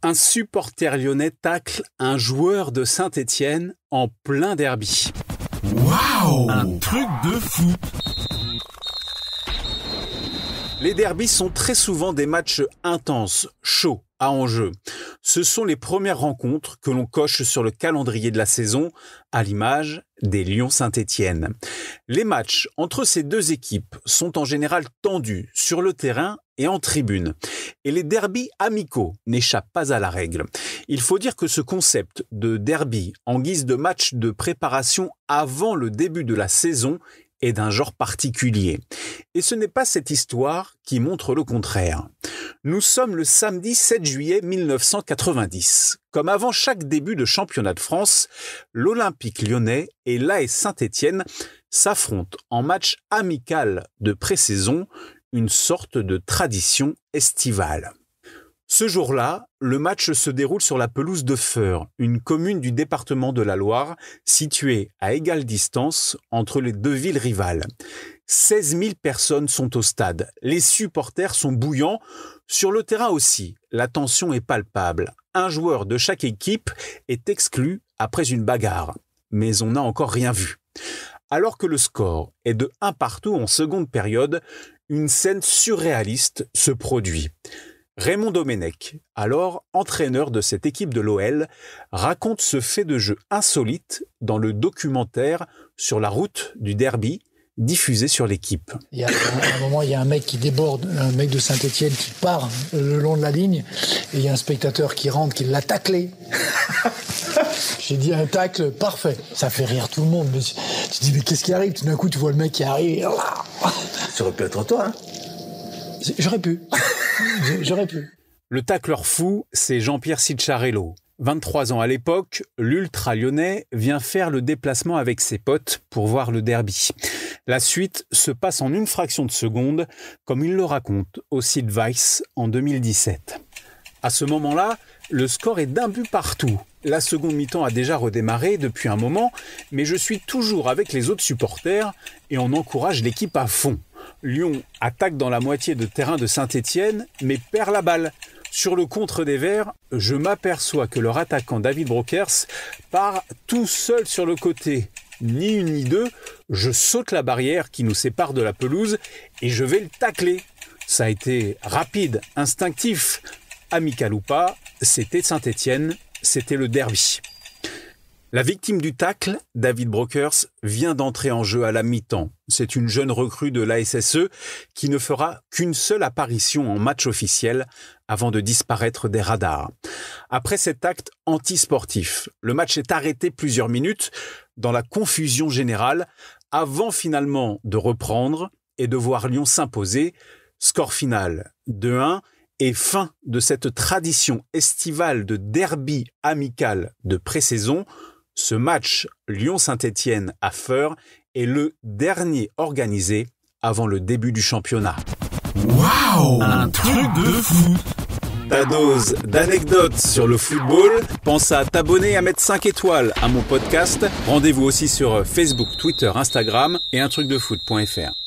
Un supporter lyonnais tacle un joueur de Saint-Étienne en plein derby. Waouh! Un truc de fou! Les derbys sont très souvent des matchs intenses, chauds, à enjeu. Ce sont les premières rencontres que l'on coche sur le calendrier de la saison, à l'image des Lyon-Saint-Étienne. Les matchs entre ces deux équipes sont en général tendus sur le terrain et en tribune. Et les derbys amicaux n'échappent pas à la règle. Il faut dire que ce concept de derby en guise de match de préparation avant le début de la saison est d'un genre particulier. Et ce n'est pas cette histoire qui montre le contraire. Nous sommes le samedi 7 juillet 1990. Comme avant chaque début de championnat de France, l'Olympique lyonnais et l'AS Saint-Étienne s'affrontent en match amical de pré-saison, une sorte de tradition estivale. Ce jour-là, le match se déroule sur la pelouse de Feurs, une commune du département de la Loire, située à égale distance entre les deux villes rivales. 16 000 personnes sont au stade. Les supporters sont bouillants. Sur le terrain aussi, la tension est palpable. Un joueur de chaque équipe est exclu après une bagarre. Mais on n'a encore rien vu. Alors que le score est de 1-1 en seconde période, une scène surréaliste se produit. Raymond Domenech, alors entraîneur de cette équipe de l'OL, raconte ce fait de jeu insolite dans le documentaire sur la route du derby diffusé sur l'équipe. Il y a un moment, il y a un mec qui déborde, un mec de Saint-Étienne qui part le long de la ligne et il y a un spectateur qui rentre, qui l'a taclé. J'ai dit un tacle parfait. Ça fait rire tout le monde. Tu te dis mais qu'est-ce qui arrive? Tout d'un coup, tu vois le mec qui arrive. Ça aurait pu être toi, hein? J'aurais pu. J'aurais pu. Le tacleur fou, c'est Jean-Pierre Cicciarello. 23 ans à l'époque, l'ultra lyonnais vient faire le déplacement avec ses potes pour voir le derby. La suite se passe en une fraction de seconde, comme il le raconte au site Vice en 2017. À ce moment-là, le score est d'un but partout. La seconde mi-temps a déjà redémarré depuis un moment, mais je suis toujours avec les autres supporters et on encourage l'équipe à fond. Lyon attaque dans la moitié de terrain de Saint-Étienne, mais perd la balle. Sur le contre des Verts, je m'aperçois que leur attaquant David Brokers part tout seul sur le côté. Ni une ni deux, je saute la barrière qui nous sépare de la pelouse et je vais le tacler. Ça a été rapide, instinctif. Amical ou pas, c'était Saint-Étienne, c'était le derby. La victime du tacle, David Brokers, vient d'entrer en jeu à la mi-temps. C'est une jeune recrue de l'ASSE qui ne fera qu'une seule apparition en match officiel avant de disparaître des radars. Après cet acte antisportif, le match est arrêté plusieurs minutes dans la confusion générale avant finalement de reprendre et de voir Lyon s'imposer. Score final 2-1 et fin de cette tradition estivale de derby amical de pré-saison. Ce match Lyon-Saint-Étienne à Feurs est le dernier organisé avant le début du championnat. Waouh! Un truc de fou! Ta dose d'anecdotes sur le football. Pense à t'abonner et à mettre 5 étoiles à mon podcast. Rendez-vous aussi sur Facebook, Twitter, Instagram et untrucdefoot.fr.